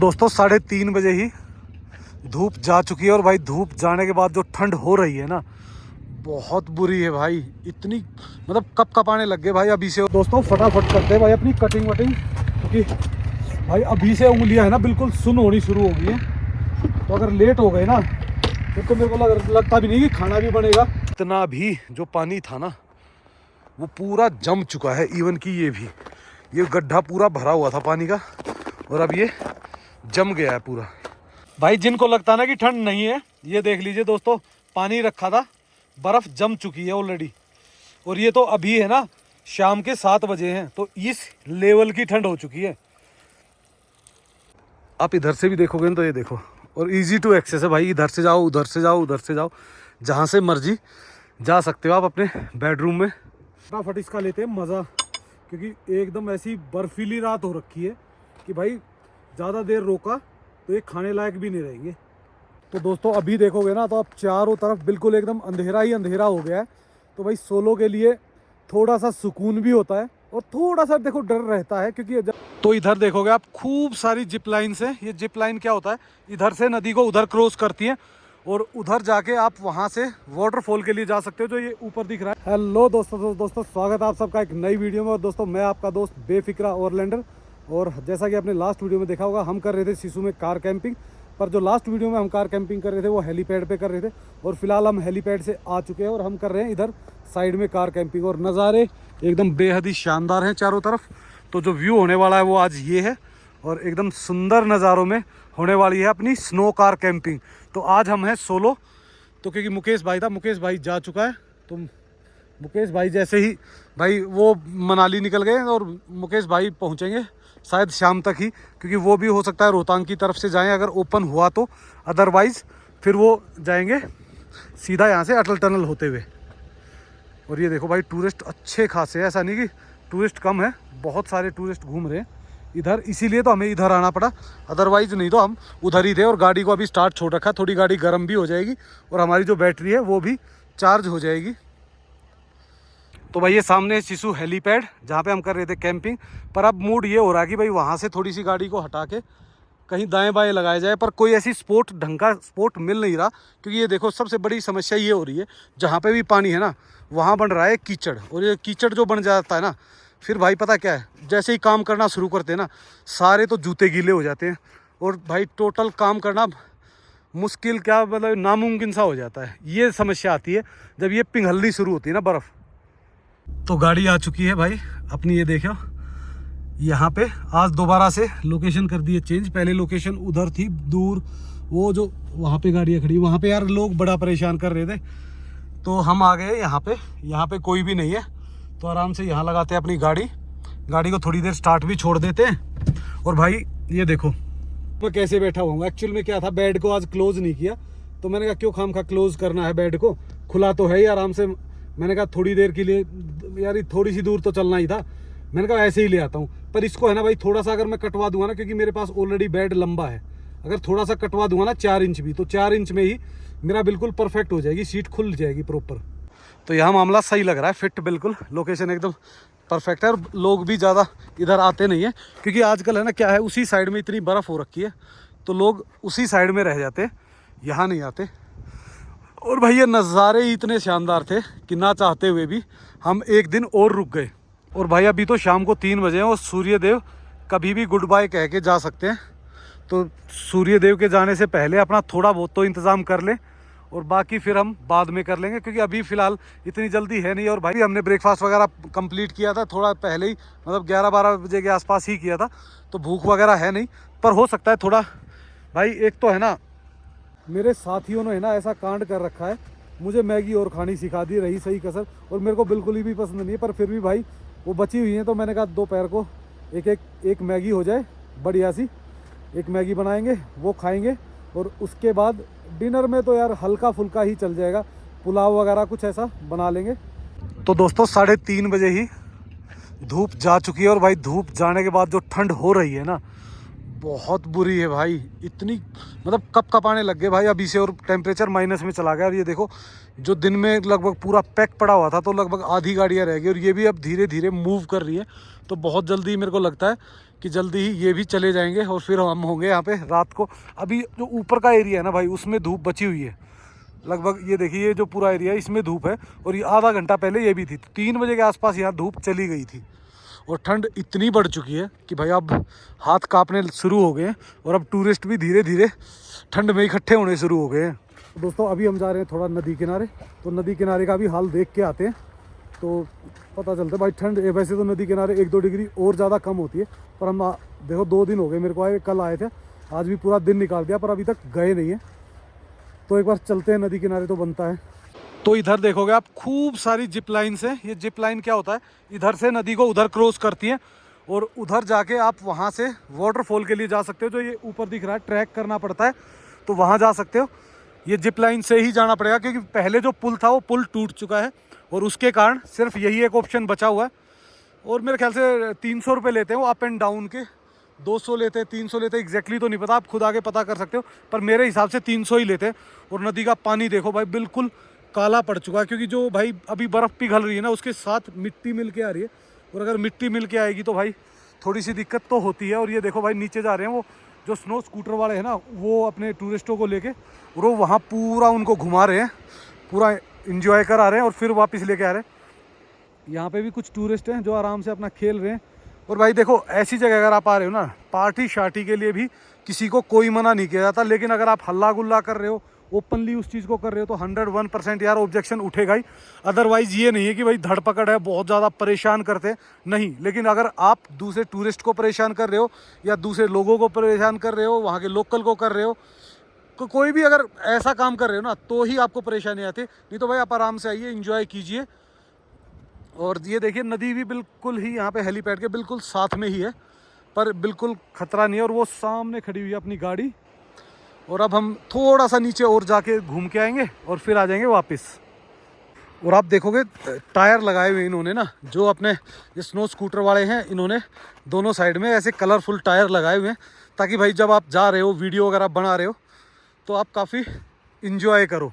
दोस्तों 3:30 ही धूप जा चुकी है और भाई धूप जाने के बाद जो ठंड हो रही है ना बहुत बुरी है भाई। इतनी मतलब कप कपाने लग गए भाई अभी से। दोस्तों फटाफट करते हैं भाई अपनी कटिंग वटिंग, क्योंकि भाई अभी से उंगलियां है ना बिल्कुल सुन्न होनी शुरू हो गई है। तो अगर लेट हो गए ना फिर तो मेरे को लगता भी नहीं कि खाना भी बनेगा। इतना भी जो पानी था ना वो पूरा जम चुका है। इवन कि ये गड्ढा पूरा भरा हुआ था पानी का और अब ये जम गया है पूरा। भाई जिनको लगता ना कि ठंड नहीं है, ये देख लीजिए दोस्तों, पानी रखा था, बर्फ जम चुकी है ऑलरेडी। और ये तो अभी है ना शाम के 7 बजे हैं, तो इस लेवल की ठंड हो चुकी है। आप इधर से भी देखोगे ना तो ये देखो, और इजी टू एक्सेस है भाई। इधर से जाओ, उधर से जाओ, उधर से जाओ, जहाँ से मर्जी जा सकते हो आप अपने बेडरूम में। फटाफट इसका लेते हैं मज़ा, क्योंकि एकदम ऐसी बर्फीली रात हो रखी है कि भाई ज़्यादा देर रोका तो ये खाने लायक भी नहीं रहेंगे। तो दोस्तों अभी देखोगे ना तो आप चारों तरफ बिल्कुल एकदम अंधेरा ही अंधेरा हो गया है। तो भाई सोलो के लिए थोड़ा सा सुकून भी होता है और थोड़ा सा देखो डर रहता है, क्योंकि तो इधर देखोगे आप खूब सारी जिप लाइन्स हैं। ये जिप लाइन क्या होता है, इधर से नदी को उधर क्रॉस करती है और उधर जाके आप वहाँ से वाटरफॉल के लिए जा सकते हो, जो ये ऊपर दिख रहा है। हेलो दोस्तों स्वागत है आप सबका एक नई वीडियो में। और दोस्तों मैं आपका दोस्त बेफिक्रा ओवरलैंडर। और जैसा कि आपने लास्ट वीडियो में देखा होगा, हम कर रहे थे सिसु में कार कैंपिंग। पर जो लास्ट वीडियो में हम कार कैंपिंग कर रहे थे वो हेलीपैड पे कर रहे थे, और फिलहाल हम हेलीपैड से आ चुके हैं और हम कर रहे हैं इधर साइड में कार कैंपिंग। और नज़ारे एकदम बेहद ही शानदार हैं चारों तरफ। तो जो व्यू होने वाला है वो आज ये है, और एकदम सुंदर नज़ारों में होने वाली है अपनी स्नो कार कैंपिंग। तो आज हम हैं सोलो, तो क्योंकि मुकेश भाई था, मुकेश भाई जा चुका है। तो मुकेश भाई जैसे ही भाई वो मनाली निकल गए और मुकेश भाई पहुंचेंगे शायद शाम तक ही, क्योंकि वो भी हो सकता है रोहतांग की तरफ से जाएं अगर ओपन हुआ तो। अदरवाइज़ फिर वो जाएंगे सीधा यहाँ से अटल टनल होते हुए। और ये देखो भाई टूरिस्ट अच्छे खासे हैं, ऐसा नहीं कि टूरिस्ट कम है, बहुत सारे टूरिस्ट घूम रहे हैं इधर। इसीलिए तो हमें इधर आना पड़ा, अदरवाइज़ नहीं तो हम उधर ही थे। और गाड़ी को अभी स्टार्ट छोड़ रखा, थोड़ी गाड़ी गर्म भी हो जाएगी और हमारी जो बैटरी है वो भी चार्ज हो जाएगी। तो भाई ये सामने सिसु हेलीपैड जहाँ पे हम कर रहे थे कैंपिंग। पर अब मूड ये हो रहा है कि भाई वहाँ से थोड़ी सी गाड़ी को हटा के कहीं दाएं बाएं लगाया जाए, पर कोई ऐसी स्पॉट ढंग का स्पॉट मिल नहीं रहा। क्योंकि ये देखो सबसे बड़ी समस्या ये हो रही है, जहाँ पे भी पानी है ना वहाँ बन रहा है कीचड़। और ये कीचड़ जो बन जाता है ना, फिर भाई पता क्या है, जैसे ही काम करना शुरू करते हैं ना सारे तो जूते गीले हो जाते हैं और भाई टोटल काम करना मुश्किल, क्या मतलब नामुमकिन सा हो जाता है। ये समस्या आती है जब ये पिघलनी शुरू होती है ना बर्फ़। तो गाड़ी आ चुकी है भाई अपनी, ये देखो यहाँ पे आज दोबारा से लोकेशन कर दी है चेंज। पहले लोकेशन उधर थी दूर, वो जो वहाँ पे गाड़ियाँ खड़ी, वहाँ पे यार लोग बड़ा परेशान कर रहे थे। तो हम आ गए यहाँ पे कोई भी नहीं है, तो आराम से यहाँ लगाते हैं अपनी गाड़ी को थोड़ी देर स्टार्ट भी छोड़ देते हैं। और भाई ये देखो मैं कैसे बैठा हुआ हूँ। एक्चुअल में क्या था, बेड को आज क्लोज नहीं किया, तो मैंने कहा क्यों खामखा क्लोज करना है बेड को, खुला तो है ही आराम से। मैंने कहा थोड़ी देर के लिए यार थोड़ी सी दूर तो चलना ही था, मैंने कहा ऐसे ही ले आता हूँ। पर इसको है ना भाई थोड़ा सा अगर मैं कटवा दूंगा ना, क्योंकि मेरे पास ऑलरेडी बेड लंबा है, अगर थोड़ा सा कटवा दूंगा ना 4 इंच भी, तो 4 इंच में ही मेरा बिल्कुल परफेक्ट हो जाएगी, सीट खुल जाएगी प्रॉपर। तो यहाँ मामला सही लग रहा है, फिट बिल्कुल, लोकेशन एकदम परफेक्ट है। और लोग भी ज़्यादा इधर आते नहीं है, क्योंकि आजकल है ना क्या है, उसी साइड में इतनी बर्फ़ हो रखी है तो लोग उसी साइड में रह जाते, यहाँ नहीं आते। और भाई ये नज़ारे ही इतने शानदार थे कि ना चाहते हुए भी हम एक दिन और रुक गए। और भाई अभी तो शाम को 3 बजे हैं और सूर्यदेव कभी भी गुड बाय कह के जा सकते हैं। तो सूर्यदेव के जाने से पहले अपना थोड़ा बहुत तो इंतज़ाम कर लें, और बाकी फिर हम बाद में कर लेंगे, क्योंकि अभी फ़िलहाल इतनी जल्दी है नहीं। और भाई हमने ब्रेकफास्ट वगैरह कंप्लीट किया था थोड़ा पहले ही, मतलब 11-12 बजे के आसपास ही किया था, तो भूख वगैरह है नहीं। पर हो सकता है थोड़ा, भाई एक तो है ना मेरे साथियों ने है ना ऐसा कांड कर रखा है, मुझे मैगी और खानी सिखा दी रही सही कसर, और मेरे को बिल्कुल ही भी पसंद नहीं है। पर फिर भी भाई वो बची हुई हैं, तो मैंने कहा दोपहर को एक मैगी हो जाए बढ़िया सी, एक मैगी बनाएंगे वो खाएंगे। और उसके बाद डिनर में तो यार हल्का फुल्का ही चल जाएगा, पुलाव वगैरह कुछ ऐसा बना लेंगे। तो दोस्तों 3:30 बजे ही धूप जा चुकी है, और भाई धूप जाने के बाद जो ठंड हो रही है ना बहुत बुरी है भाई, इतनी मतलब कप कपाने लग गए भाई अभी से, और टेम्परेचर माइनस में चला गया। और ये देखो जो दिन में लगभग पूरा पैक पड़ा हुआ था तो लगभग आधी गाड़ियाँ रह गई, और ये भी अब धीरे धीरे मूव कर रही है। तो बहुत जल्दी मेरे को लगता है कि जल्दी ही ये भी चले जाएंगे और फिर हम होंगे यहाँ पे रात को। अभी जो ऊपर का एरिया है ना भाई, उसमें धूप बची हुई है लगभग, ये देखिए ये जो पूरा एरिया है इसमें धूप है, और ये आधा घंटा पहले ये भी थी। 3 बजे के आसपास यहाँ धूप चली गई थी, और ठंड इतनी बढ़ चुकी है कि भाई अब हाथ कांपने शुरू हो गए हैं, और अब टूरिस्ट भी धीरे धीरे ठंड में इकट्ठे होने शुरू हो गए हैं। तो दोस्तों अभी हम जा रहे हैं थोड़ा नदी किनारे, तो नदी किनारे का भी हाल देख के आते हैं तो पता चलता है भाई ठंड। वैसे तो नदी किनारे 1-2 डिग्री और ज़्यादा कम होती है, पर हम देखो 2 दिन हो गए मेरे को आए, कल आए थे, आज भी पूरा दिन निकाल दिया पर अभी तक गए नहीं है। तो एक बार चलते हैं नदी किनारे, तो बनता है। तो इधर देखोगे आप खूब सारी जिप लाइन्स हैं। ये जिप लाइन क्या होता है, इधर से नदी को उधर क्रॉस करती है, और उधर जाके आप वहाँ से वाटरफॉल के लिए जा सकते हो। जो ये ऊपर दिख रहा है ट्रैक करना पड़ता है, तो वहाँ जा सकते हो। ये जिप लाइन से ही जाना पड़ेगा, क्योंकि पहले जो पुल था वो पुल टूट चुका है, और उसके कारण सिर्फ यही एक ऑप्शन बचा हुआ है। और मेरे ख्याल से 300 रुपये लेते हैं वो अप एंड डाउन के, 200 लेते हैं, 300 लेते हैं, एग्जैक्टली तो नहीं पता, आप खुद आगे पता कर सकते हो, पर मेरे हिसाब से 300 ही लेते हैं। और नदी का पानी देखो भाई बिल्कुल काला पड़ चुका है, क्योंकि जो भाई अभी बर्फ़ पिघल रही है ना, उसके साथ मिट्टी मिल के आ रही है, और अगर मिट्टी मिल के आएगी तो भाई थोड़ी सी दिक्कत तो होती है। और ये देखो भाई नीचे जा रहे हैं वो जो स्नो स्कूटर वाले हैं ना, वो अपने टूरिस्टों को लेके, और वो वहाँ पूरा उनको घुमा रहे हैं, पूरा इंजॉय करा रहे हैं और फिर वापस लेके आ रहे हैं। यहाँ पे भी कुछ टूरिस्ट हैं जो आराम से अपना खेल रहे हैं। और भाई देखो ऐसी जगह अगर आप आ रहे हो ना, पार्टी शार्टी के लिए भी किसी को कोई मना नहीं किया जाता, लेकिन अगर आप हल्ला गुल्ला कर रहे हो, ओपनली उस चीज़ को कर रहे हो, तो 101% यार ऑब्जेक्शन उठेगा ही। अदरवाइज ये नहीं है कि भाई धड़पकड़ है, बहुत ज़्यादा परेशान करते नहीं। लेकिन अगर आप दूसरे टूरिस्ट को परेशान कर रहे हो, या दूसरे लोगों को परेशान कर रहे हो, वहाँ के लोकल को कर रहे हो, कोई भी अगर ऐसा काम कर रहे हो ना, तो ही आपको परेशानी आती है। नहीं तो भाई आप आराम से आइए, इंजॉय कीजिए। और ये देखिए नदी भी बिल्कुल ही यहाँ पे हेलीपैड के बिल्कुल साथ में ही है, पर बिल्कुल खतरा नहीं है। और वो सामने खड़ी हुई है अपनी गाड़ी, और अब हम थोड़ा सा नीचे और जाके घूम के आएंगे और फिर आ जाएंगे वापस। और आप देखोगे टायर लगाए हुए इन्होंने ना, जो अपने ये स्नो स्कूटर वाले हैं, इन्होंने दोनों साइड में ऐसे कलरफुल टायर लगाए हुए हैं, ताकि भाई जब आप जा रहे हो, वीडियो वगैरह बना रहे हो, तो आप काफ़ी इंजॉय करो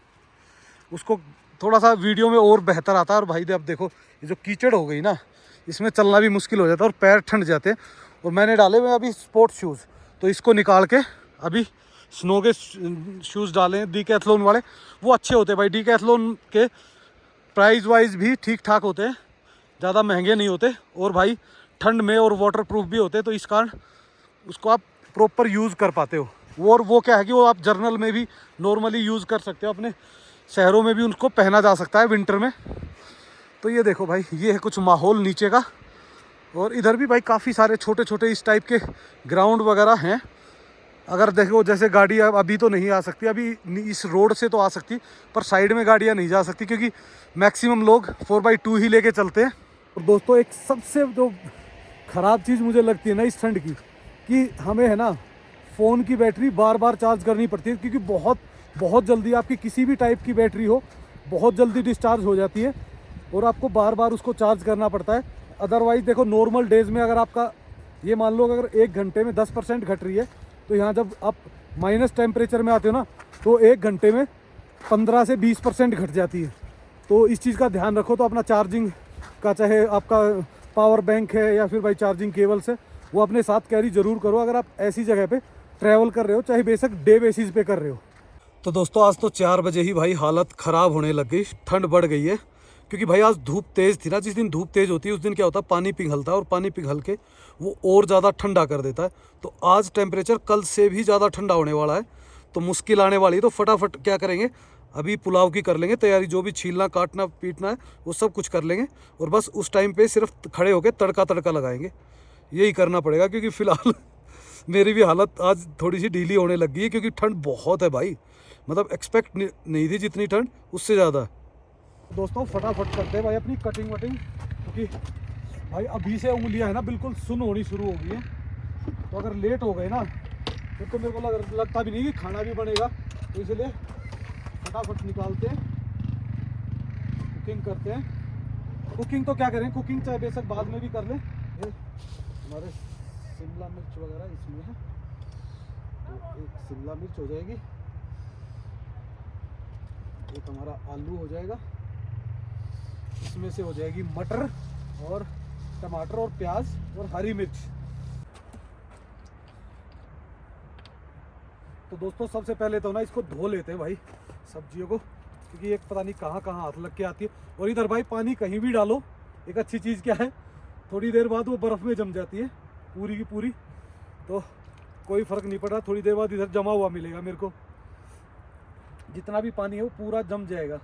उसको, थोड़ा सा वीडियो में और बेहतर आता है। और भाई अब देखो ये जो कीचड़ हो गई ना, इसमें चलना भी मुश्किल हो जाता है और पैर ठंड जाते हैं। और मैंने डाले हुए अभी स्पोर्ट्स शूज़, तो इसको निकाल के अभी स्नो के शूज़ डाले हैं डीकैथलॉन वाले, वो अच्छे होते हैं भाई। डीकैथलॉन के प्राइस वाइज भी ठीक ठाक होते हैं, ज़्यादा महंगे नहीं होते, और भाई ठंड में और वाटर प्रूफ भी होते हैं, तो इस कारण उसको आप प्रॉपर यूज़ कर पाते हो। और वो क्या है कि वो आप जर्नल में भी नॉर्मली यूज़ कर सकते हो, अपने शहरों में भी उनको पहना जा सकता है विंटर में। तो ये देखो भाई, ये है कुछ माहौल नीचे का। और इधर भी भाई काफ़ी सारे छोटे छोटे इस टाइप के ग्राउंड वगैरह हैं। अगर देखो जैसे गाड़ी अभी तो नहीं आ सकती, अभी इस रोड से तो आ सकती, पर साइड में गाड़ियाँ नहीं जा सकती, क्योंकि मैक्सिमम लोग 4x2 ही लेके चलते हैं। और दोस्तों एक सबसे जो ख़राब चीज़ मुझे लगती है ना इस ठंड की, कि हमें है ना फ़ोन की बैटरी बार बार चार्ज करनी पड़ती है, क्योंकि बहुत जल्दी आपकी किसी भी टाइप की बैटरी हो, बहुत जल्दी डिस्चार्ज हो जाती है, और आपको बार बार उसको चार्ज करना पड़ता है। अदरवाइज़ देखो नॉर्मल डेज़ में अगर आपका ये मान लो अगर 1 घंटे में 10% घट रही है, तो यहाँ जब आप माइनस टेम्परेचर में आते हो ना, तो 1 घंटे में 15 से 20% घट जाती है। तो इस चीज़ का ध्यान रखो। तो अपना चार्जिंग का, चाहे आपका पावर बैंक है या फिर भाई चार्जिंग केबल्स है, वो अपने साथ कैरी ज़रूर करो अगर आप ऐसी जगह पे ट्रैवल कर रहे हो, चाहे बेशक डे बेसिस पे कर रहे हो। तो दोस्तों आज तो 4 बजे ही भाई हालत ख़राब होने लग गई, ठंड बढ़ गई है, क्योंकि भाई आज धूप तेज़ थी ना। जिस दिन धूप तेज़ होती है उस दिन क्या होता है, पानी पिघलता है, और पानी पिघल के वो और ज़्यादा ठंडा कर देता है। तो आज टेम्परेचर कल से भी ज़्यादा ठंडा होने वाला है, तो मुश्किल आने वाली है। तो फटाफट क्या करेंगे, अभी पुलाव की कर लेंगे तैयारी, जो भी छीलना काटना पीटना है वो सब कुछ कर लेंगे, और बस उस टाइम पे सिर्फ खड़े होकर तड़का लगाएंगे। यही करना पड़ेगा, क्योंकि फ़िलहाल मेरी भी हालत आज थोड़ी सी ढीली होने लग गई है, क्योंकि ठंड बहुत है भाई। मतलब एक्सपेक्ट नहीं थी जितनी ठंड, उससे ज़्यादा। दोस्तों फटाफट करते हैं भाई अपनी कटिंग वटिंग, क्योंकि भाई अभी से उंगलियां है ना बिल्कुल सुन होनी शुरू हो गई हैं। तो अगर लेट हो गए ना, फिर तो मेरे को लगता भी नहीं कि खाना भी बनेगा। तो इसलिए फटाफट निकालते हैं, कुकिंग करते हैं। कुकिंग तो क्या करें, कुकिंग चाहे बेशक बाद में भी कर लें। ये हमारे शिमला मिर्च वगैरह इसमें है, एक शिमला मिर्च हो जाएगी, एक हमारा आलू हो जाएगा, इसमें से हो जाएगी मटर और टमाटर और प्याज और हरी मिर्च। तो दोस्तों सबसे पहले तो ना इसको धो लेते हैं भाई सब्जियों को, क्योंकि एक पता नहीं कहाँ कहाँ हाथ लग के आती है। और इधर भाई पानी कहीं भी डालो, एक अच्छी चीज़ क्या है, थोड़ी देर बाद वो बर्फ़ में जम जाती है पूरी की पूरी, तो कोई फ़र्क नहीं पड़ रहा। थोड़ी देर बाद इधर जमा हुआ मिलेगा मेरे को, जितना भी पानी है वो पूरा जम जाएगा।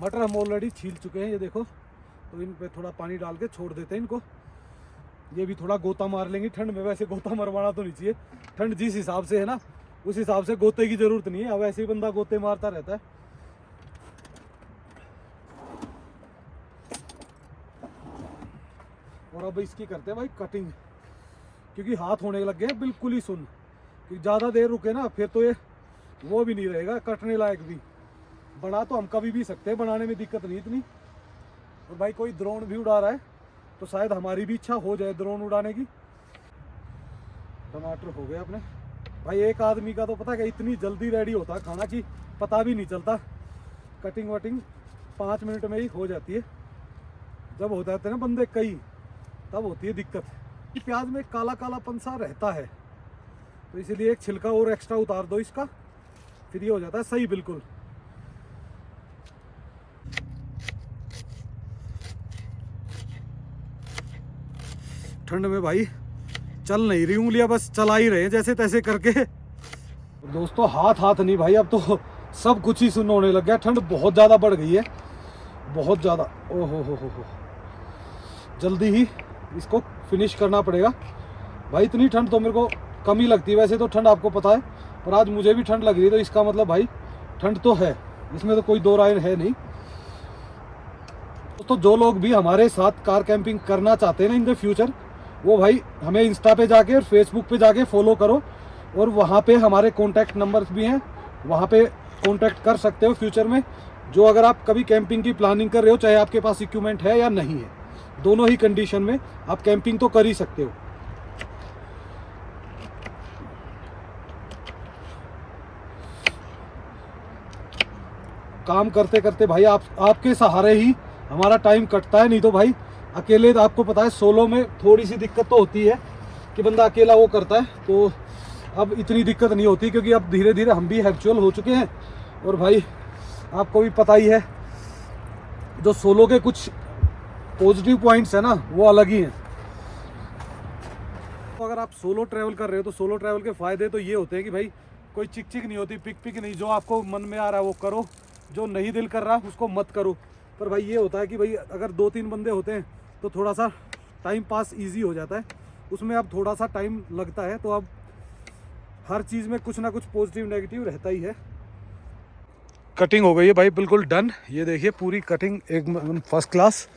मटर हम ऑलरेडी छील चुके हैं, ये देखो। तो इन पे थोड़ा पानी डाल के छोड़ देते हैं इनको, ये भी थोड़ा गोता मार लेंगे ठंड में। वैसे गोता मरवाना तो नहीं चाहिए, ठंड जिस हिसाब से है ना उस हिसाब से गोते की ज़रूरत नहीं है। अब ऐसे ही बंदा गोते मारता रहता है। और अब इसकी करते हैं भाई कटिंग, क्योंकि हाथ होने लग गए हैं बिल्कुल ही सुन, कि ज़्यादा देर रुके ना फिर तो ये वो भी नहीं रहेगा कटने लायक भी। बना तो हम कभी भी सकते हैं, बनाने में दिक्कत नहीं इतनी। और भाई कोई ड्रोन भी उड़ा रहा है तो शायद हमारी भी इच्छा हो जाए ड्रोन उड़ाने की। टमाटर हो गए अपने भाई। एक आदमी का तो पता है इतनी जल्दी रेडी होता है खाना कि पता भी नहीं चलता। कटिंग वटिंग 5 मिनट में ही हो जाती है। जब हो जाते हैं ना बंदे कई, तब होती है दिक्कत। प्याज में काला कालापन सा रहता है, तो इसीलिए एक छिलका और एक्स्ट्रा उतार दो इसका, फिर ये हो जाता है सही बिल्कुल। ठंड में भाई चल नहीं रही उंगलियां, बस चला ही रहे हैं जैसे तैसे करके। दोस्तों हाथ नहीं भाई, अब तो सब कुछ ही सुन्न होने लग गया। ठंड बहुत ज़्यादा बढ़ गई है, बहुत ज़्यादा। ओहो हो, जल्दी ही इसको फिनिश करना पड़ेगा भाई। इतनी ठंड तो मेरे को कम ही लगती है, वैसे तो ठंड आपको पता है, पर आज मुझे भी ठंड लग रही है, तो इसका मतलब भाई ठंड तो है, इसमें तो कोई दो राय है नहीं। तो जो लोग भी हमारे साथ कार कैंपिंग करना चाहते हैं ना इन द फ्यूचर, वो भाई हमें इंस्टा पे जाके और फेसबुक पे जाके फॉलो करो, और वहाँ पे हमारे कॉन्टैक्ट नंबर्स भी हैं, वहाँ पे कॉन्टैक्ट कर सकते हो फ्यूचर में। जो अगर आप कभी कैंपिंग की प्लानिंग कर रहे हो, चाहे आपके पास इक्विपमेंट है या नहीं है, दोनों ही कंडीशन में आप कैंपिंग तो कर ही सकते हो। काम करते करते भाई आपके सहारे ही हमारा टाइम कटता है, नहीं तो भाई अकेले तो आपको पता है सोलो में थोड़ी सी दिक्कत तो होती है कि बंदा अकेला वो करता है। तो अब इतनी दिक्कत नहीं होती, क्योंकि अब धीरे धीरे हम भी हैबिचुअल हो चुके हैं। और भाई आपको भी पता ही है, जो सोलो के कुछ पॉजिटिव पॉइंट्स है ना वो अलग ही हैं। तो अगर आप सोलो ट्रैवल कर रहे हो तो सोलो ट्रैवल के फ़ायदे तो ये होते हैं कि भाई कोई चिक चिक नहीं होती, पिक पिक नहीं। जो आपको मन में आ रहा है वो करो, जो नहीं दिल कर रहा उसको मत करो। पर भाई ये होता है कि भाई अगर 2-3 बंदे होते हैं तो थोड़ा सा टाइम पास इजी हो जाता है, उसमें अब थोड़ा सा टाइम लगता है। तो अब हर चीज़ में कुछ ना कुछ पॉजिटिव नेगेटिव रहता ही है। कटिंग हो गई है भाई बिल्कुल डन। ये देखिए पूरी कटिंग एक फर्स्ट क्लास।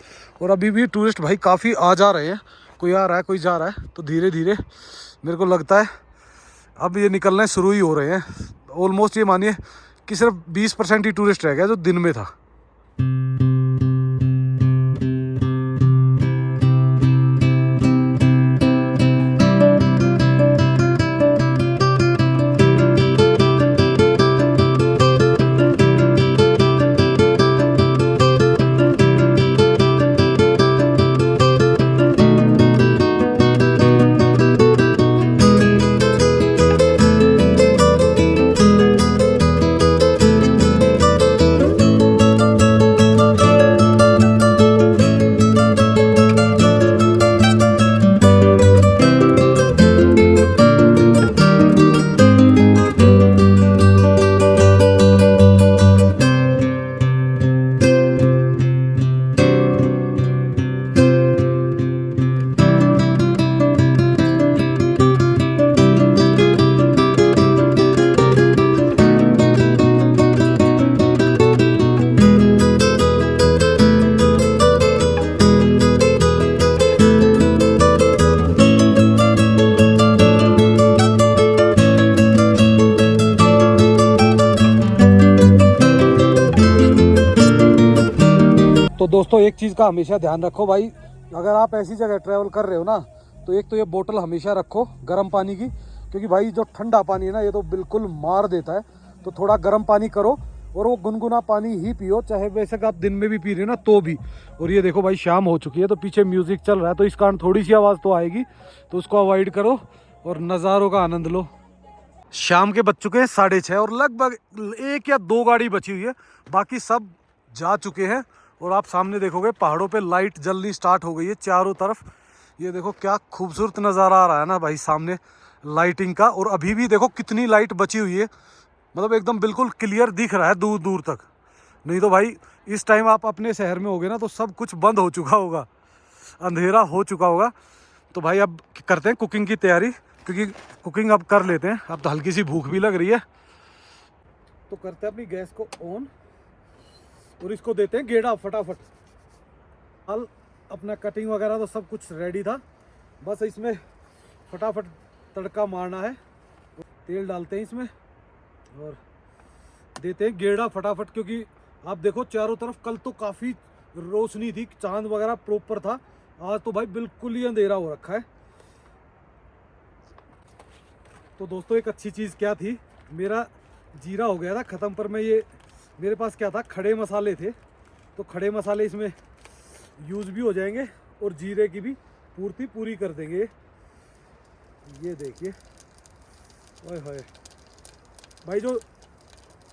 और अभी भी टूरिस्ट भाई काफ़ी आ जा रहे हैं, कोई आ रहा है कोई जा रहा है। तो धीरे धीरे मेरे को लगता है अब ये निकलने शुरू ही हो रहे हैं। ऑलमोस्ट ये मानिए कि सिर्फ 20% ही टूरिस्ट रह गया जो दिन में था। दोस्तों एक चीज़ का हमेशा ध्यान रखो भाई, अगर आप ऐसी जगह ट्रैवल कर रहे हो ना, तो एक तो ये बोतल हमेशा रखो गर्म पानी की, क्योंकि भाई जो ठंडा पानी है ना ये तो बिल्कुल मार देता है। तो थोड़ा गर्म पानी करो और वो गुनगुना पानी ही पियो, चाहे वैसे आप दिन में भी पी रहे हो ना तो भी। और ये देखो भाई शाम हो चुकी है, तो पीछे म्यूज़िक चल रहा है, तो इस कारण थोड़ी सी आवाज़ तो आएगी, तो उसको अवॉइड करो और नज़ारों का आनंद लो। शाम के बज चुके हैं 6:30 और लगभग 1 या 2 गाड़ी बची हुई है, बाकी सब जा चुके हैं। और आप सामने देखोगे पहाड़ों पे लाइट जलनी स्टार्ट हो गई है चारों तरफ। ये देखो क्या खूबसूरत नज़ारा आ रहा है ना भाई सामने लाइटिंग का। और अभी भी देखो कितनी लाइट बची हुई है, मतलब एकदम बिल्कुल क्लियर दिख रहा है दूर दूर तक। नहीं तो भाई इस टाइम आप अपने शहर में होगे ना तो सब कुछ बंद हो चुका होगा, अंधेरा हो चुका होगा। तो भाई अब करते हैं कुकिंग की तैयारी, क्योंकि कुकिंग अब कर लेते हैं, अब तो हल्की सी भूख भी लग रही है। तो करते हैं अपनी गैस को ऑन और इसको देते हैं गेड़ा फटाफट। हाल अपना कटिंग वगैरह तो सब कुछ रेडी था, बस इसमें फटाफट तड़का मारना है। तेल डालते हैं इसमें और देते हैं गेड़ा फटाफट, क्योंकि आप देखो चारों तरफ कल तो काफ़ी रोशनी थी, चांद वगैरह प्रॉपर था, आज तो भाई बिल्कुल ही अंधेरा हो रखा है। तो दोस्तों एक अच्छी चीज़ क्या थी, मेरा जीरा हो गया था ख़त्म, पर मैं ये मेरे पास क्या था, खड़े मसाले थे, तो खड़े मसाले इसमें यूज़ भी हो जाएंगे और जीरे की भी पूर्ति पूरी कर देंगे। ये देखिए ओए होए भाई, जो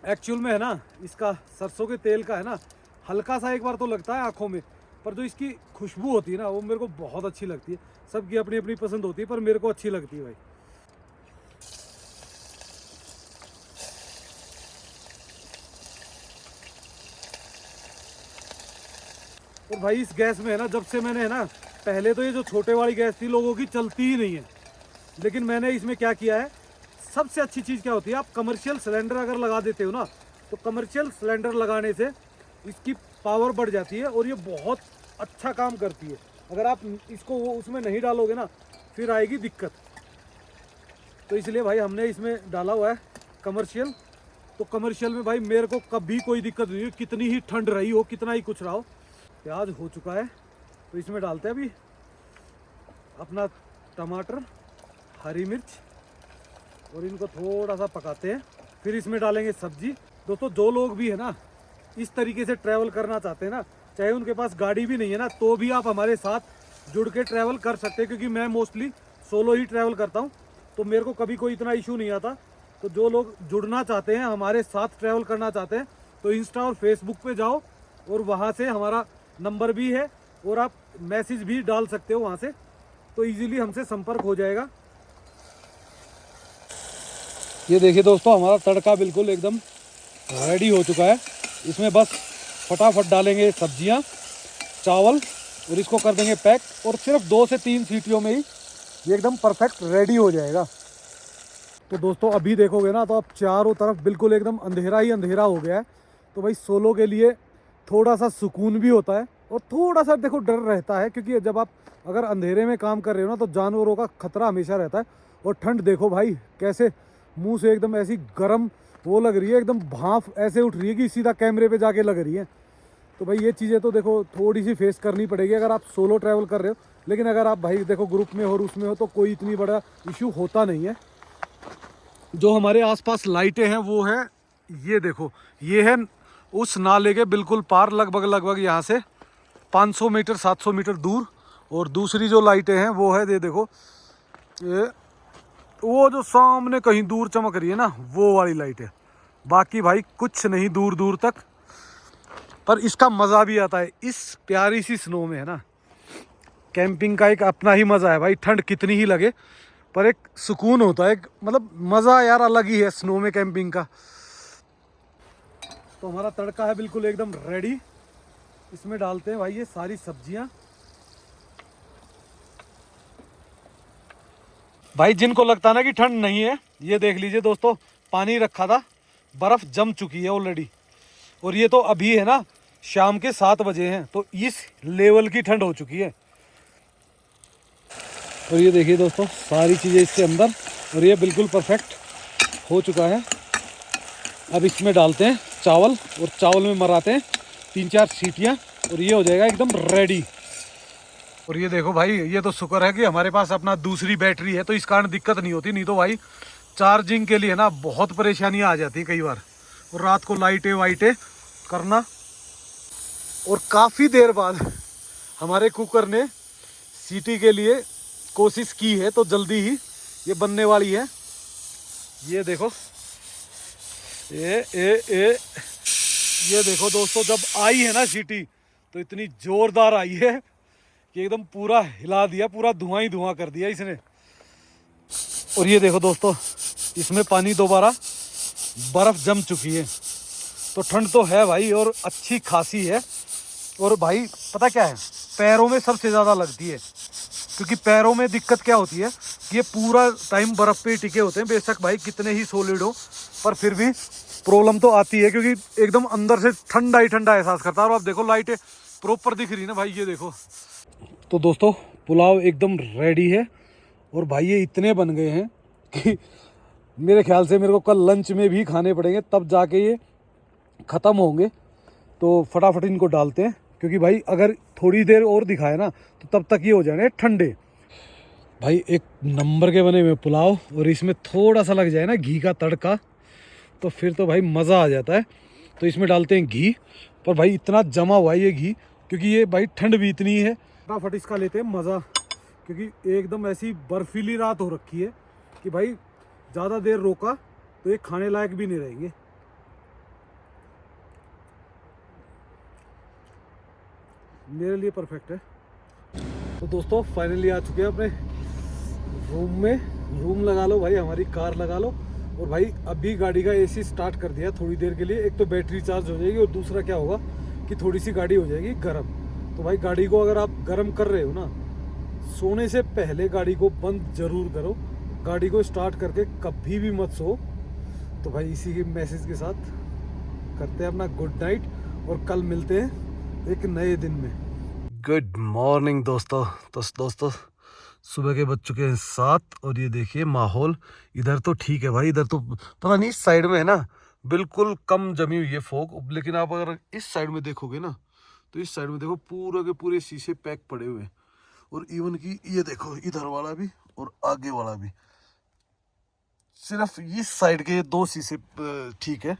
एक्चुअल में है ना इसका सरसों के तेल का है ना, हल्का सा एक बार तो लगता है आँखों में, पर जो इसकी खुशबू होती है ना वो मेरे को बहुत अच्छी लगती है। सबकी अपनी अपनी पसंद होती है, पर मेरे को अच्छी लगती है भाई। और भाई इस गैस में है ना, जब से मैंने है ना, पहले तो ये जो छोटे वाली गैस थी लोगों की चलती ही नहीं है, लेकिन मैंने इसमें क्या किया है, सबसे अच्छी चीज़ क्या होती है, आप कमर्शियल सिलेंडर अगर लगा देते हो ना, तो कमर्शियल सिलेंडर लगाने से इसकी पावर बढ़ जाती है और ये बहुत अच्छा काम करती है। अगर आप इसको वो उसमें नहीं डालोगे ना फिर आएगी दिक्कत। तो इसलिए भाई हमने इसमें डाला हुआ है कमर्शियल। तो कमर्शियल में भाई मेरे को कभी कोई दिक्कत नहीं है, कितनी ही ठंड रही हो, कितना ही कुछ रहा हो। प्याज हो चुका है तो इसमें डालते हैं अभी अपना टमाटर, हरी मिर्च, और इनको थोड़ा सा पकाते हैं, फिर इसमें डालेंगे सब्जी। दोस्तों जो लोग भी है ना इस तरीके से ट्रैवल करना चाहते हैं ना, चाहे उनके पास गाड़ी भी नहीं है ना, तो भी आप हमारे साथ जुड़ के ट्रैवल कर सकते हैं, क्योंकि मैं मोस्टली सोलो ही ट्रैवल करता हूँ, तो मेरे को कभी कोई इतना इशू नहीं आता। तो जो लोग जुड़ना चाहते हैं, हमारे साथ ट्रैवल करना चाहते हैं, तो इंस्टा और फेसबुक पे जाओ और वहाँ से हमारा नंबर भी है और आप मैसेज भी डाल सकते हो वहाँ से, तो इजीली हमसे संपर्क हो जाएगा। ये देखिए दोस्तों हमारा तड़का बिल्कुल एकदम रेडी हो चुका है। इसमें बस फटाफट डालेंगे सब्जियां, चावल, और इसको कर देंगे पैक, और सिर्फ 2 से 3 सीटियों में ही ये एकदम परफेक्ट रेडी हो जाएगा। तो दोस्तों अभी देखोगे ना तो अब चारों तरफ बिल्कुल एकदम अंधेरा ही अंधेरा हो गया है। तो भाई सोलो के लिए थोड़ा सा सुकून भी होता है और थोड़ा सा देखो डर रहता है, क्योंकि जब आप अगर अंधेरे में काम कर रहे हो ना तो जानवरों का खतरा हमेशा रहता है। और ठंड देखो भाई कैसे मुंह से एकदम ऐसी गर्म वो लग रही है, एकदम भाप ऐसे उठ रही है कि सीधा कैमरे पे जाके लग रही है। तो भाई ये चीज़ें तो देखो थोड़ी सी फेस करनी पड़ेगी अगर आप सोलो ट्रैवल कर रहे हो, लेकिन अगर आप भाई देखो ग्रुप में हो और उसमें हो तो कोई इतनी बड़ा इशू होता नहीं है। जो हमारे आसपास लाइटें हैं वो है, ये देखो ये है उस नाले के बिल्कुल पार, लगभग यहाँ से 500 मीटर 700 मीटर दूर। और दूसरी जो लाइटें हैं वो है ये देखो, ये वो जो सामने कहीं दूर चमक रही है ना वो वाली लाइट है। बाकी भाई कुछ नहीं दूर दूर तक, पर इसका मज़ा भी आता है इस प्यारी सी स्नो में, है ना। कैंपिंग का एक अपना ही मज़ा है भाई, ठंड कितनी ही लगे पर एक सुकून होता है, मतलब मज़ा यार अलग ही है स्नो में कैंपिंग का। तो हमारा तड़का है बिल्कुल एकदम रेडी, इसमें डालते हैं भाई ये सारी सब्जियां। भाई जिनको लगता ना कि ठंड नहीं है, ये देख लीजिए दोस्तों, पानी रखा था, बर्फ़ जम चुकी है ऑलरेडी, और ये तो अभी है ना शाम के 7 बजे हैं, तो इस लेवल की ठंड हो चुकी है। और ये देखिए दोस्तों सारी चीज़ें इसके अंदर, और ये बिल्कुल परफेक्ट हो चुका है। अब इसमें डालते हैं चावल, और चावल में मराते हैं 3-4 सीटियाँ, और ये हो जाएगा एकदम रेडी। और ये देखो भाई, ये तो शुक्र है कि हमारे पास अपना दूसरी बैटरी है, तो इस कारण दिक्कत नहीं होती, नहीं तो भाई चार्जिंग के लिए ना बहुत परेशानियां आ जाती कई बार। और रात को लाइटें वाइटें करना। और काफ़ी देर बाद हमारे कुकर ने सीटी के लिए कोशिश की है, तो जल्दी ही ये बनने वाली है। ये देखो, ये देखो दोस्तों, जब आई है ना सीटी तो इतनी जोरदार आई है कि एकदम पूरा हिला दिया, पूरा धुआं ही धुआं कर दिया इसने। और ये देखो दोस्तों, इसमें पानी दोबारा बर्फ जम चुकी है, तो ठंड तो है भाई और अच्छी खासी है। और भाई पता क्या है, पैरों में सबसे ज़्यादा लगती है, क्योंकि पैरों में दिक्कत क्या होती है कि ये पूरा टाइम बर्फ़ पे टिके होते हैं, बेशक भाई कितने ही सॉलिड हो, पर फिर भी प्रॉब्लम तो आती है, क्योंकि एकदम अंदर से ठंडा ही ठंडा एहसास करता है। और आप देखो लाइटें प्रॉपर दिख रही ना भाई, ये देखो। तो दोस्तों पुलाव एकदम रेडी है। और भाई ये इतने बन गए हैं कि मेरे ख्याल से मेरे को कल लंच में भी खाने पड़ेंगे, तब जाके ये ख़त्म होंगे। तो फटाफट इनको डालते हैं, क्योंकि भाई अगर थोड़ी देर और दिखाए ना तो तब तक ये हो जाने ठंडे। भाई एक नंबर के बने हुए पुलाव, और इसमें थोड़ा सा लग जाए ना घी का तड़का, तो फिर तो भाई मज़ा आ जाता है। तो इसमें डालते हैं घी, पर भाई इतना जमा हुआ है ये घी, क्योंकि ये भाई ठंड भी इतनी है। फटाफट इसका लेते हैं मज़ा, क्योंकि एकदम ऐसी बर्फीली रात हो रखी है कि भाई ज़्यादा देर रोका तो ये खाने लायक भी नहीं रहेंगे। मेरे लिए परफेक्ट है। तो दोस्तों फाइनली आ चुके हैं अपने रूम में। रूम लगा लो भाई, हमारी कार लगा लो। और भाई अभी गाड़ी का एसी स्टार्ट कर दिया थोड़ी देर के लिए। एक तो बैटरी चार्ज हो जाएगी, और दूसरा क्या होगा कि थोड़ी सी गाड़ी हो जाएगी गर्म। तो भाई गाड़ी को अगर आप गर्म कर रहे हो ना, सोने से पहले गाड़ी को बंद जरूर करो। गाड़ी को स्टार्ट करके कभी भी मत सो। तो भाई इसी के मैसेज के साथ करते हैं अपना गुड नाइट, और कल मिलते हैं एक नए दिन में। गुड मॉर्निंग दोस्तों। तो दोस्तों सुबह के बज चुके हैं 7, और ये देखिए माहौल इधर तो ठीक है भाई। इधर तो पता नहीं, इस साइड में है ना बिल्कुल कम जमी हुई है फॉग, लेकिन आप अगर इस साइड में देखोगे ना, तो इस साइड में देखो पूरे के पूरे शीशे पैक पड़े हुए हैं। और इवन की ये देखो इधर वाला भी और आगे वाला भी, सिर्फ इस साइड के 2 शीशे ठीक है।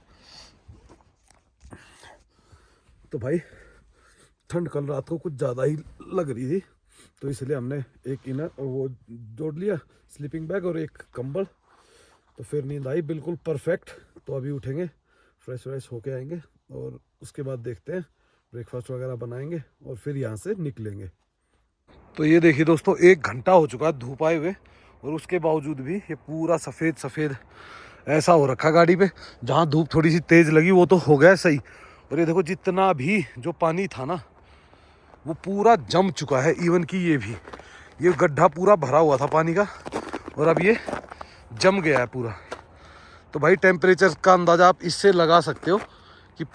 तो भाई ठंड कल रात को कुछ ज़्यादा ही लग रही थी, तो इसलिए हमने एक इनर वो जोड़ लिया, स्लीपिंग बैग और एक कंबल। तो फिर नींद आई बिल्कुल परफेक्ट। तो अभी उठेंगे, फ्रेश व्रेश होके आएंगे, और उसके बाद देखते हैं ब्रेकफास्ट वगैरह बनाएंगे, और फिर यहाँ से निकलेंगे। तो ये देखिए दोस्तों, 1 घंटा हो चुका है धूप आए हुए, और उसके बावजूद भी ये पूरा सफ़ेद सफ़ेद ऐसा हो रखा गाड़ी पे। जहाँ धूप थोड़ी सी तेज़ लगी वो तो हो गया सही। और ये देखो जितना भी जो पानी था ना वो पूरा जम चुका है। इवन कि ये भी, ये गड्ढा पूरा भरा हुआ था पानी का, और अब ये जम गया है पूरा। तो भाई टेम्परेचर का अंदाज़ा आप इससे लगा सकते हो कि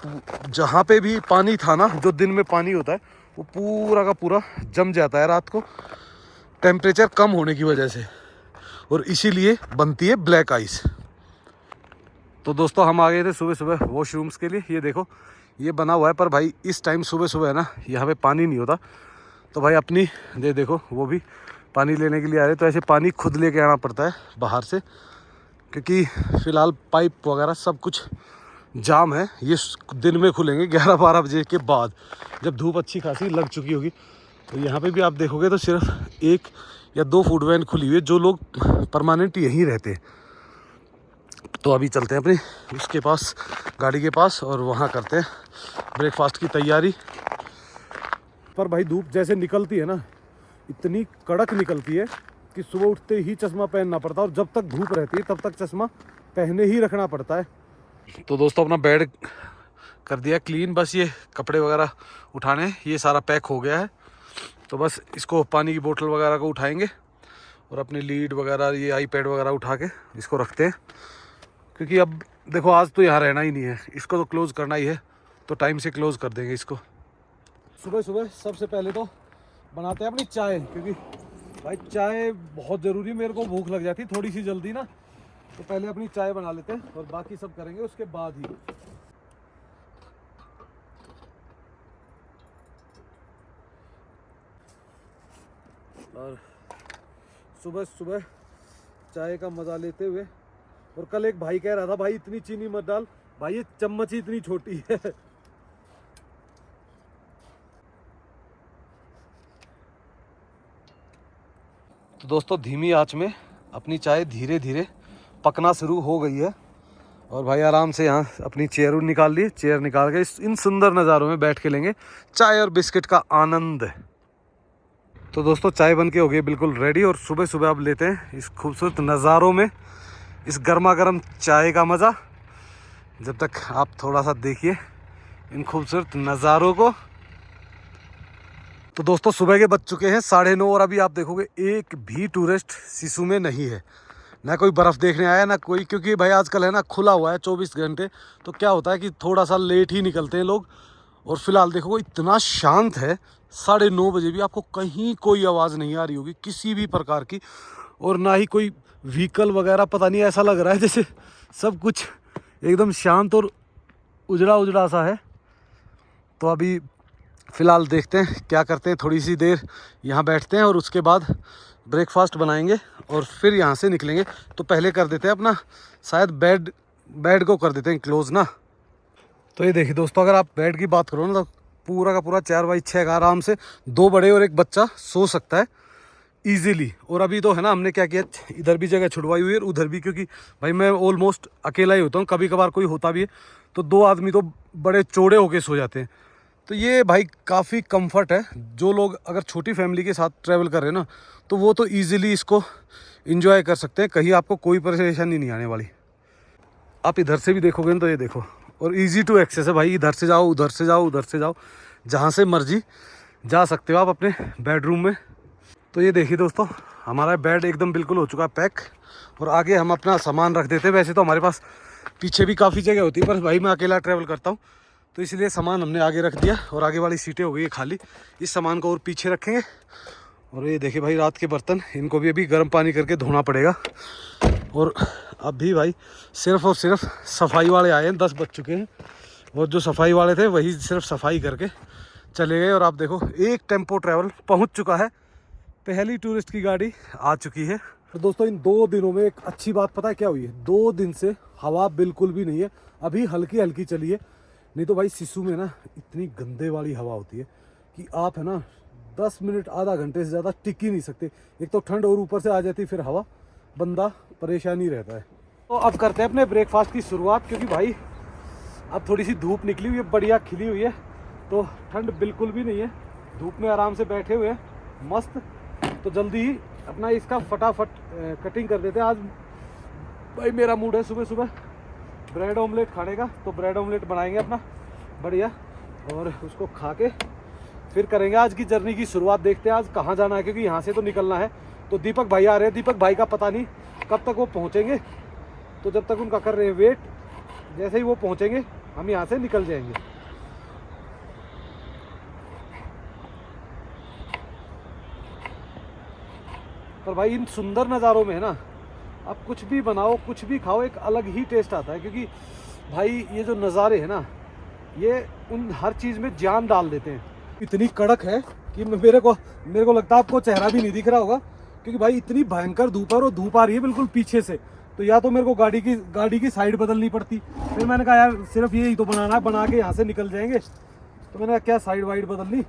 जहाँ पे भी पानी था ना, जो दिन में पानी होता है, वो पूरा का पूरा जम जाता है रात को, टेम्परेचर कम होने की वजह से, और इसीलिए बनती है ब्लैक आइस। तो दोस्तों हम आ गए थे सुबह सुबह वॉशरूम्स के लिए। ये देखो ये बना हुआ है, पर भाई इस टाइम सुबह सुबह है ना यहाँ पे पानी नहीं होता। तो भाई अपनी देखो वो भी पानी लेने के लिए आ रहे, तो ऐसे पानी खुद लेके आना पड़ता है बाहर से, क्योंकि फ़िलहाल पाइप वगैरह सब कुछ जाम है। ये दिन में खुलेंगे 11-12 बजे के बाद, जब धूप अच्छी खासी लग चुकी होगी। तो यहाँ पे भी आप देखोगे तो सिर्फ 1 या 2 फूड वैन खुली हुई है, जो लोग परमानेंट यहीं रहते हैं। तो अभी चलते हैं अपनी उसके पास, गाड़ी के पास, और वहाँ करते हैं ब्रेकफास्ट की तैयारी। पर भाई धूप जैसे निकलती है ना, इतनी कड़क निकलती है कि सुबह उठते ही चश्मा पहनना पड़ता है, और जब तक धूप रहती है तब तक चश्मा पहने ही रखना पड़ता है। तो दोस्तों अपना बेड कर दिया क्लीन, बस ये कपड़े वगैरह उठाने, ये सारा पैक हो गया है। तो बस इसको पानी की बोतल वगैरह को उठाएंगे, और अपनी लीड वगैरह, ये आईपैड वगैरह उठा के इसको रखते हैं, क्योंकि अब देखो आज तो यहाँ रहना ही नहीं है, इसको तो क्लोज़ करना ही है। तो टाइम से क्लोज़ कर देंगे इसको। सुबह सुबह सबसे पहले तो बनाते हैं अपनी चाय, क्योंकि भाई चाय बहुत ज़रूरी, मेरे को भूख लग जाती थोड़ी सी जल्दी ना। तो पहले अपनी चाय बना लेते हैं, और बाकी सब करेंगे उसके बाद ही। और सुबह सुबह चाय का मज़ा लेते हुए। और कल एक भाई कह रहा था भाई इतनी चीनी मत डाल, भाई ये चम्मच ही इतनी छोटी है। तो दोस्तों धीमी आंच में अपनी चाय धीरे धीरे पकना शुरू हो गई है। और भाई आराम से यहाँ अपनी चेयर निकाल ली, चेयर निकाल के इन सुंदर नज़ारों में बैठ के लेंगे चाय और बिस्किट का आनंद। तो दोस्तों चाय बन के हो गई बिल्कुल रेडी। और सुबह सुबह अब लेते हैं इस खूबसूरत नज़ारों में इस गर्मा गर्म चाय का मज़ा। जब तक आप थोड़ा सा देखिए इन खूबसूरत नज़ारों को। तो दोस्तों सुबह के बज चुके हैं 9:30 और अभी आप देखोगे एक भी टूरिस्ट सिसु में नहीं है। ना कोई बर्फ़ देखने आया ना कोई, क्योंकि भाई आजकल है ना खुला हुआ है 24 घंटे। तो क्या होता है कि थोड़ा सा लेट ही निकलते हैं लोग। और फिलहाल देखो इतना शांत है, 9:30 बजे भी आपको कहीं कोई आवाज़ नहीं आ रही होगी किसी भी प्रकार की। और ना ही कोई व्हीकल वगैरह, पता नहीं ऐसा लग रहा है जैसे सब कुछ एकदम शांत और उजड़ा उजड़ा सा है। तो अभी फ़िलहाल देखते हैं क्या करते हैं, थोड़ी सी देर यहाँ बैठते हैं और उसके बाद ब्रेकफास्ट बनाएंगे और फिर यहाँ से निकलेंगे। तो पहले कर देते हैं अपना शायद बेड को कर देते हैं क्लोज़ ना। तो ये देखिए दोस्तों, अगर आप बेड की बात करो ना तो पूरा का पूरा 4x6 का आराम से 2 बड़े और 1 बच्चा सो सकता है ईजीली। और अभी तो है ना हमने क्या किया, इधर भी जगह छुड़वाई हुई है और उधर भी, क्योंकि भाई मैं ऑलमोस्ट अकेला ही होता हूँ, कभी कभार कोई होता भी है तो 2 आदमी तो बड़े चौड़े होके सो जाते हैं। तो ये भाई काफ़ी कंफर्ट है। जो लोग अगर छोटी फैमिली के साथ ट्रैवल कर रहे हैं ना तो वो तो ईजिली इसको इंजॉय कर सकते हैं, कहीं आपको कोई परेशानी नहीं आने वाली। आप इधर से भी देखोगे ना तो ये देखो, और इजी टू एक्सेस है भाई, इधर से जाओ उधर से जाओ उधर से जाओ, जहाँ से मर्जी जा सकते हो आप अपने बेडरूम में। तो ये देखिए दोस्तों, हमारा बेड एकदम बिल्कुल हो चुका है पैक। और आगे हम अपना सामान रख देते हैं। वैसे तो हमारे पास पीछे भी काफ़ी जगह होती है, पर भाई मैं अकेला ट्रैवल करता हूँ तो इसलिए सामान हमने आगे रख दिया और आगे वाली सीटें हो गई है खाली। इस सामान को और पीछे रखेंगे। और ये देखिए भाई रात के बर्तन, इनको भी अभी गर्म पानी करके धोना पड़ेगा। और अब भी भाई सिर्फ़ और सिर्फ सफाई वाले आए हैं, 10 बज चुके हैं और जो सफाई वाले थे वही सिर्फ सफाई करके चले गए। और आप देखो एक टेम्पो ट्रैवल पहुंच चुका है, पहली टूरिस्ट की गाड़ी आ चुकी है। तो दोस्तों इन 2 दिनों में एक अच्छी बात पता है क्या हुई है, 2 दिन से हवा बिल्कुल भी नहीं है, अभी हल्की हल्की चली है। नहीं तो भाई सिसु में ना इतनी गंदे वाली हवा होती है कि आप है ना 10 मिनट आधा घंटे से ज़्यादा टिक ही नहीं सकते। एक तो ठंड और ऊपर से आ जाती फिर हवा, बंदा परेशान ही रहता है। तो अब करते हैं अपने ब्रेकफास्ट की शुरुआत, क्योंकि भाई अब थोड़ी सी धूप निकली हुई है, बढ़िया खिली हुई है, तो ठंड बिल्कुल भी नहीं है। धूप में आराम से बैठे हुए हैं मस्त। तो जल्दी ही अपना इसका फटाफट कटिंग कर देते हैं। आज भाई मेरा मूड है सुबह सुबह ब्रेड ऑमलेट खाने का, तो ब्रेड ऑमलेट बनाएंगे अपना बढ़िया और उसको खा के फिर करेंगे आज की जर्नी की शुरुआत। देखते हैं आज कहाँ जाना है, क्योंकि यहाँ से तो निकलना है। तो दीपक भाई आ रहे हैं, दीपक भाई का पता नहीं कब तक वो पहुँचेंगे, तो जब तक उनका कर रहे हैं वेट, जैसे ही वो पहुँचेंगे हम यहाँ से निकल जाएंगे। पर भाई इन सुंदर नज़ारों में है ना, आप कुछ भी बनाओ कुछ भी खाओ एक अलग ही टेस्ट आता है। क्योंकि भाई ये जो नज़ारे हैं ना, ये उन हर चीज़ में जान डाल देते हैं। इतनी कड़क है कि मेरे को लगता है आपको चेहरा भी नहीं दिख रहा होगा, क्योंकि भाई इतनी भयंकर धूप है और धूप आ रही है बिल्कुल पीछे से। तो या तो मेरे को गाड़ी की साइड बदलनी पड़ती, फिर मैंने कहा यार सिर्फ यही तो बनाना है, बना के यहाँ से निकल जाएंगे। तो मैंने कहा क्या साइड वाइड बदलनी,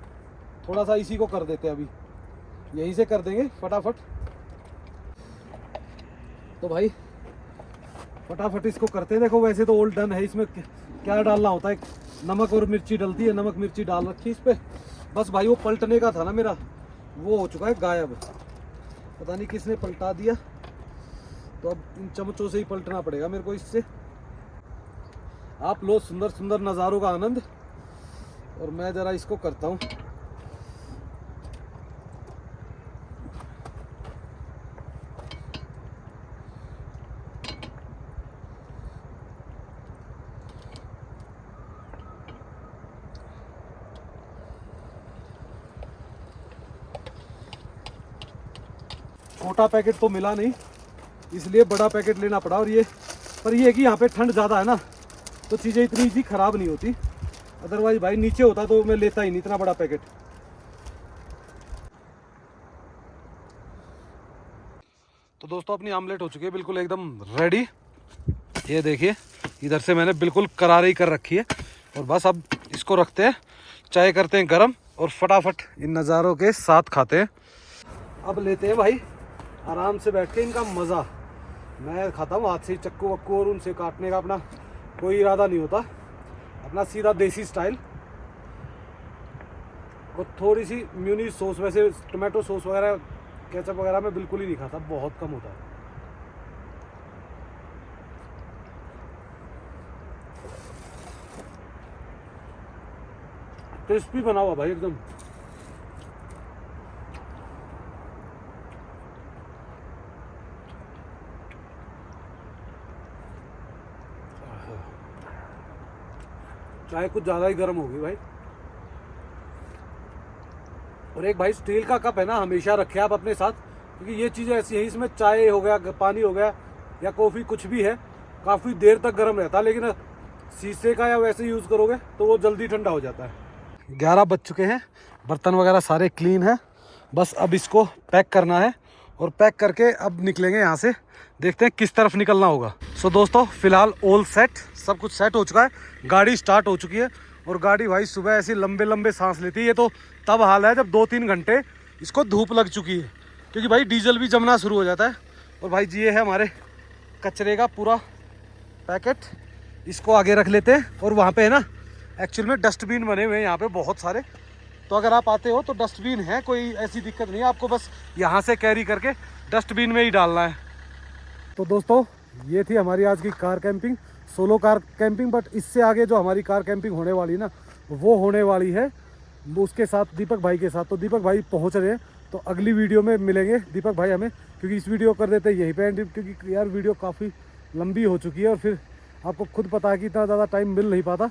थोड़ा सा इसी को कर देते हैं, अभी यहीं से कर देंगे फटाफट। तो भाई फटाफट इसको करते हैं। देखो वैसे तो ऑल डन है, इसमें क्या डालना होता है, नमक और मिर्ची डलती है, नमक मिर्ची डाल रखी इस पर। बस भाई वो पलटने का था ना मेरा, वो हो चुका है गायब, पता नहीं किसने पलटा दिया। तो अब इन चम्मचों से ही पलटना पड़ेगा मेरे को इससे। आप लो सुंदर सुंदर नज़ारों का आनंद और मैं ज़रा इसको करता हूँ। छोटा पैकेट तो मिला नहीं, इसलिए बड़ा पैकेट लेना पड़ा। और ये पर ये है कि यहाँ पे ठंड ज़्यादा है ना, तो चीज़ें इतनी ईजी ख़राब नहीं होती। अदरवाइज भाई नीचे होता तो मैं लेता ही नहीं इतना बड़ा पैकेट। दोस्तों अपनी आमलेट हो चुकी है बिल्कुल एकदम रेडी। ये देखिए इधर से मैंने बिल्कुल करारी कर रखी है और बस अब इसको रखते हैं, चाय करते हैं गरम और फटाफट इन नज़ारों के साथ खाते हैं। अब लेते हैं भाई आराम से बैठ के इनका मज़ा। मैं खाता हूँ हाथ से चक्कू वक्कू और उनसे काटने का अपना कोई इरादा नहीं होता, अपना सीधा देसी स्टाइल। और थोड़ी सी म्यूनीस सॉस, वैसे टोमेटो सॉस वगैरह केचप वगैरह मैं बिल्कुल ही नहीं खाता, बहुत कम होता है। क्रिस्पी बना हुआ भाई एकदम। चाय कुछ ज़्यादा ही गर्म होगी भाई। और एक भाई स्टील का कप है ना, हमेशा रखे आप अपने साथ, क्योंकि ये चीज़ें ऐसी हैं, इसमें चाय हो गया, पानी हो गया या कॉफ़ी कुछ भी है, काफ़ी देर तक गर्म रहता है। लेकिन शीशे का या वैसे यूज़ करोगे तो वो जल्दी ठंडा हो जाता है। 11 बज चुके हैं, बर्तन वगैरह सारे क्लीन हैं, बस अब इसको पैक करना है और पैक करके अब निकलेंगे यहाँ से, देखते हैं किस तरफ निकलना होगा। सो दोस्तों फिलहाल ऑल सेट, सब कुछ सेट हो चुका है, गाड़ी स्टार्ट हो चुकी है। और गाड़ी भाई सुबह ऐसी लंबे लंबे सांस लेती है। ये तो तब हाल है जब 2-3 घंटे इसको धूप लग चुकी है, क्योंकि भाई डीजल भी जमना शुरू हो जाता है। और भाई जी ये है हमारे कचरे का पूरा पैकेट, इसको आगे रख लेते हैं। और वहाँ पे है ना एक्चुअल में डस्टबिन बने हुए हैं यहाँ पे बहुत सारे, तो अगर आप आते हो तो डस्टबिन है, कोई ऐसी दिक्कत नहीं है, आपको बस यहाँ से कैरी करके डस्टबिन में ही डालना है। तो दोस्तों ये थी हमारी आज की car camping, solo car camping. But इससे आगे जो हमारी कार कैंपिंग होने वाली ना, वो होने वाली है उसके साथ, दीपक भाई के साथ। तो दीपक भाई पहुंच रहे हैं, तो अगली वीडियो में मिलेंगे दीपक भाई हमें, क्योंकि इस वीडियो कर देते हैं यहीं पे एंड, क्योंकि यार वीडियो काफ़ी लंबी हो चुकी है और फिर आपको खुद पता है कि इतना ज़्यादा टाइम मिल नहीं पाता।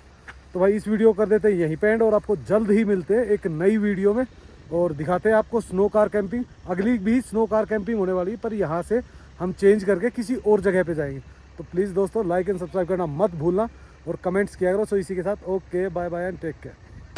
तो भाई इस वीडियो कर देते हैं यहीं पे एंड, और आपको जल्द ही मिलते हैं एक नई वीडियो में और दिखाते हैं आपको स्नो कार कैंपिंग। अगली भी स्नो कार कैंपिंग होने वाली है, पर यहाँ से हम चेंज करके किसी और जगह पे जाएंगे। तो प्लीज़ दोस्तों लाइक एंड सब्सक्राइब करना मत भूलना और कमेंट्स किया करो। सो इसी के साथ okay bye bye and take care.